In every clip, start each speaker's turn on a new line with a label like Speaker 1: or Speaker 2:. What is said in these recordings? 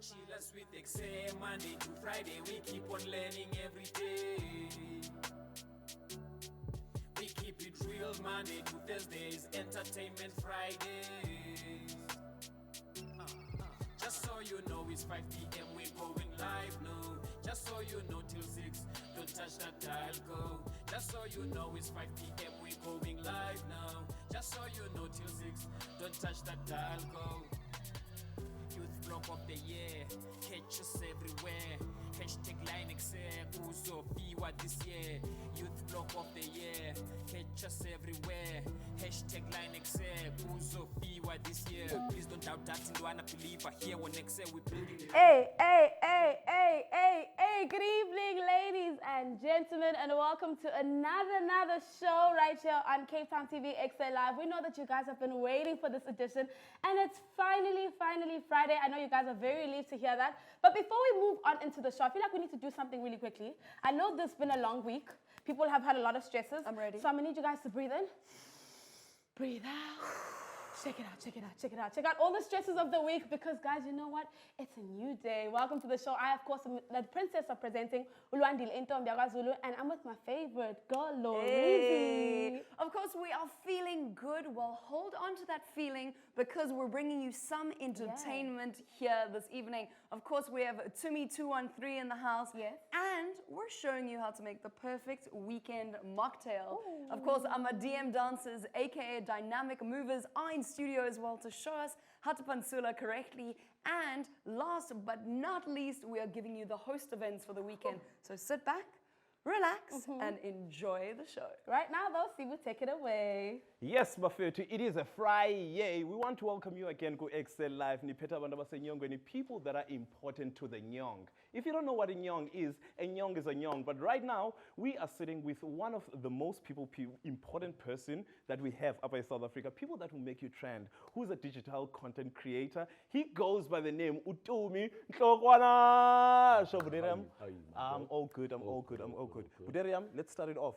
Speaker 1: Chillers with EKSE, Monday to Friday, we keep on learning every day. We keep it real Monday to Thursdays, entertainment Fridays. Just so you know, it's 5 p.m. we're going live now. Just so you know, till 6, don't touch that dial, go. Just so you know, it's 5 p.m. we're going live now. Just so you know, till 6, don't touch that dial, go. Youth block of the year, catch us everywhere. Hashtag line EKSE, Uzo Fiwa this year. Youth block of the year, catch us everywhere. Hashtag line EKSE, Uzo Fiwa this year. Please don't doubt that, and wanna believe I hear when EKSE we building it.
Speaker 2: Hey, good evening, ladies and gentlemen, and welcome to another show right here on Cape Town TV EKSE Live. We know that you guys have been waiting for this edition, and it's finally Friday. I know you guys are very relieved to hear that. But before we move on into the show, I feel like we need to do something really quickly. I know this has been a long week. People have had a lot of stresses.
Speaker 3: I'm ready.
Speaker 2: So I'm gonna need you guys to breathe in, breathe out. Check it out all the stresses of the week, because guys, you know what? It's a new day. Welcome to the show. I, of course, am the princess of presenting, Ulwandile Intombi Zulu, and I'm with my favorite girl, Lorizi.
Speaker 3: Hey. Of course, we are feeling good. Well, hold on to that feeling, because we're bringing you some entertainment here this evening. Of course, we have Tumi213 in the house.
Speaker 2: Yes.
Speaker 3: And we're showing you how to make the perfect weekend mocktail. Ooh. Of course, our DM dancers, aka Dynamic Movers, are in studio as well to show us how to pansula correctly. And last but not least, we are giving you the host events for the weekend. So sit back, relax, and enjoy the show.
Speaker 2: Right now, though, Steve will take it away.
Speaker 4: Yes, Bafetu, it is a Friday. We want to welcome you again to EKSE Live. Nipeta bandaba senyongo ni people that are important to the Nyong. If you don't know what a Nyong is a Nyong. But right now, we are sitting with one of the most important person that we have up in South Africa. People that will make you trend. Who's a digital content creator? He goes by the name Tumi213. So, Buderiam, I'm all good. Buderiam, let's start it off.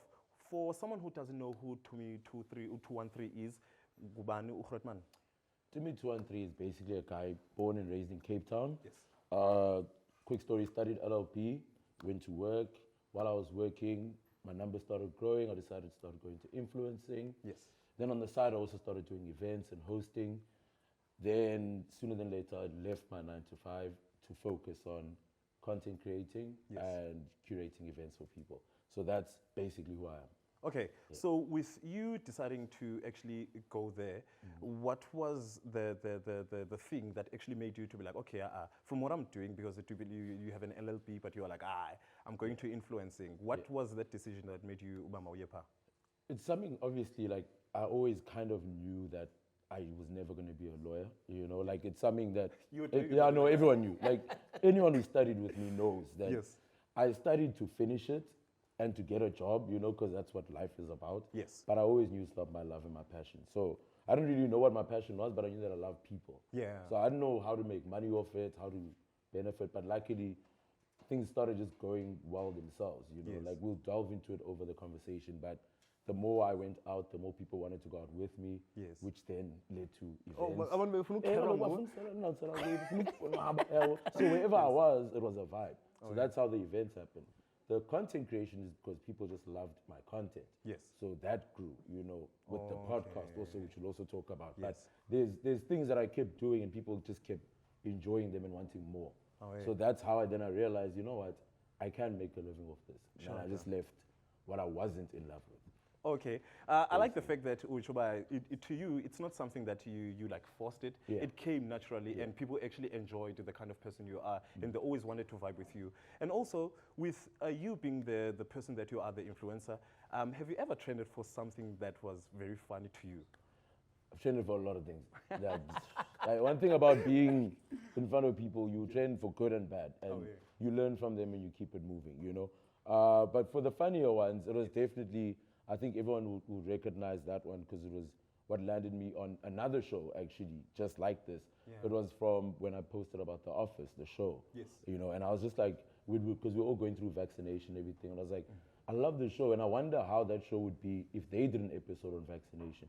Speaker 4: For someone who doesn't know who Tumi213 is, Gubani Ukhrotman.
Speaker 5: Tumi213 is basically a guy born and raised in Cape Town.
Speaker 4: Yes.
Speaker 5: Quick story, studied LLP, went to work. While I was working, my numbers started growing. I decided to start going to influencing.
Speaker 4: Yes.
Speaker 5: Then on the side, I also started doing events and hosting. Then sooner than later, I left my 9 to 5 to focus on content creating and curating events for people. So that's basically who I am.
Speaker 4: Okay, so with you deciding to actually go there, what was the thing that actually made you to be like, okay, from what I'm doing, because you have an LLB, but you're like, I'm going to influencing. What was that decision that made you Ubama Uyepa?
Speaker 5: It's something, obviously, like, I always kind of knew that I was never going to be a lawyer, you know, like, it's something that, everyone knew. Like, anyone who studied with me knows that I studied to finish it and to get a job, you know, because that's what life is about.
Speaker 4: Yes.
Speaker 5: But I always knew it's not my love and my passion. So I didn't really know what my passion was, but I knew that I love people.
Speaker 4: Yeah.
Speaker 5: So I didn't know how to make money off it, how to benefit, but luckily things started just going well themselves, you know. Like, we'll delve into it over the conversation, but the more I went out, the more people wanted to go out with me, which then led to events. So wherever I was, it was a vibe. So that's how the events happened. The content creation is because people just loved my content. Yes. So that grew, you know, with the podcast also, which we'll also talk about. But there's things that I kept doing and people just kept enjoying them and wanting more. So that's how I realized, you know what, I can make a living off this. And I just left what I wasn't in love with.
Speaker 4: Okay, I like the fact that Uchoba, to you, it's not something that you like forced it. It came naturally, and people actually enjoyed the kind of person you are, and they always wanted to vibe with you. And also, with you being the person that you are, the influencer, have you ever trended for something that was very funny to you?
Speaker 5: I've trended for a lot of things. Like, one thing about being in front of people, you trend for good and bad, and you learn from them and you keep it moving, you know. But for the funnier ones, it was definitely, I think everyone would recognize that one because it was what landed me on another show, actually, just like this. It was from when I posted about The Office, the show. Yes. You know, and I was just like, because we're all going through vaccination and everything, and I was like, I love the show, and I wonder how that show would be if they did an episode on vaccination.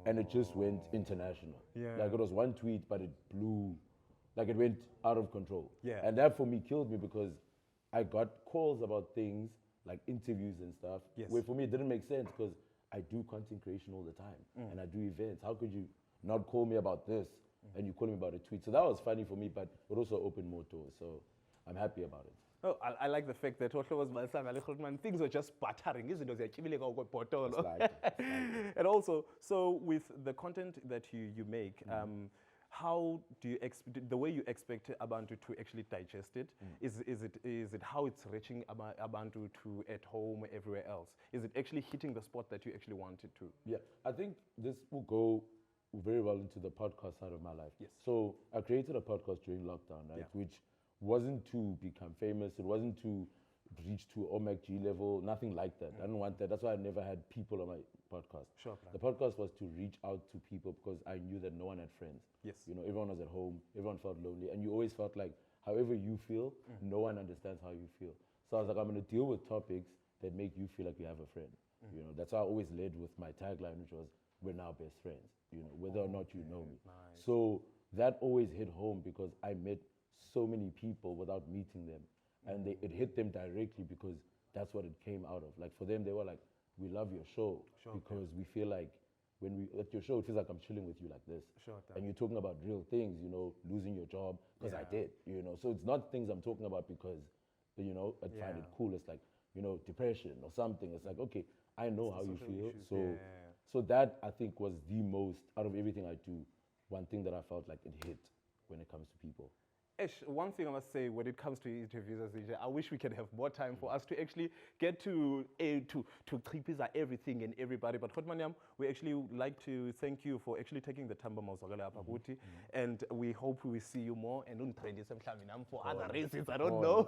Speaker 5: And it just went international. Like, it was one tweet, but it blew like it went out of control.
Speaker 4: Yeah.
Speaker 5: And that for me killed me because I got calls about things like interviews and stuff.
Speaker 4: Yes.
Speaker 5: Where for me it didn't make sense because I do content creation all the time and I do events. How could you not call me about this and you call me about a tweet? So that was funny for me, but it also opened more doors. So I'm happy about it.
Speaker 4: Oh, I like the fact that things were just buttering, isn't it?
Speaker 5: It's like
Speaker 4: And also, so with the content that you make, how do you the way you expect Abantu to actually digest it? Is it how it's reaching Abantu to at home everywhere else? Is it actually hitting the spot that you actually want it to?
Speaker 5: Yeah, I think this will go very well into the podcast side of my life.
Speaker 4: Yes.
Speaker 5: So I created a podcast during lockdown, right?
Speaker 4: Yeah.
Speaker 5: Which wasn't to become famous. It wasn't to reach to OMAC G level, nothing like that. I didn't want that. That's why I never had people on my podcast.
Speaker 4: Sure,
Speaker 5: The podcast was to reach out to people because I knew that no one had friends.
Speaker 4: Yes.
Speaker 5: You know, everyone was at home, everyone felt lonely, and you always felt like however you feel, no one understands how you feel. So I was like, I'm going to deal with topics that make you feel like you have a friend. You know, that's why I always led with my tagline, which was, we're now best friends, you know, whether or not you know me.
Speaker 4: Nice.
Speaker 5: So that always hit home because I met so many people without meeting them. And it hit them directly because that's what it came out of. Like for them, they were like, we love your show because we feel like when we at your show, it feels like I'm chilling with you like this. And you're talking about real things, you know, losing your job, because I did, you know. So it's not things I'm talking about because, you know, I find it cool. It's like, you know, depression or something. It's like, okay, I know how you feel.
Speaker 4: Issues.
Speaker 5: So that I think was the most, out of everything I do, one thing that I felt like it hit when it comes to people.
Speaker 4: Ash, one thing I must say when it comes to interviews as DJ, I wish we could have more time for us to actually get to Tripiza everything and everybody. But Khotmanyam, we actually would like to thank you for actually taking the time and we hope we see you more and for other races. I don't know.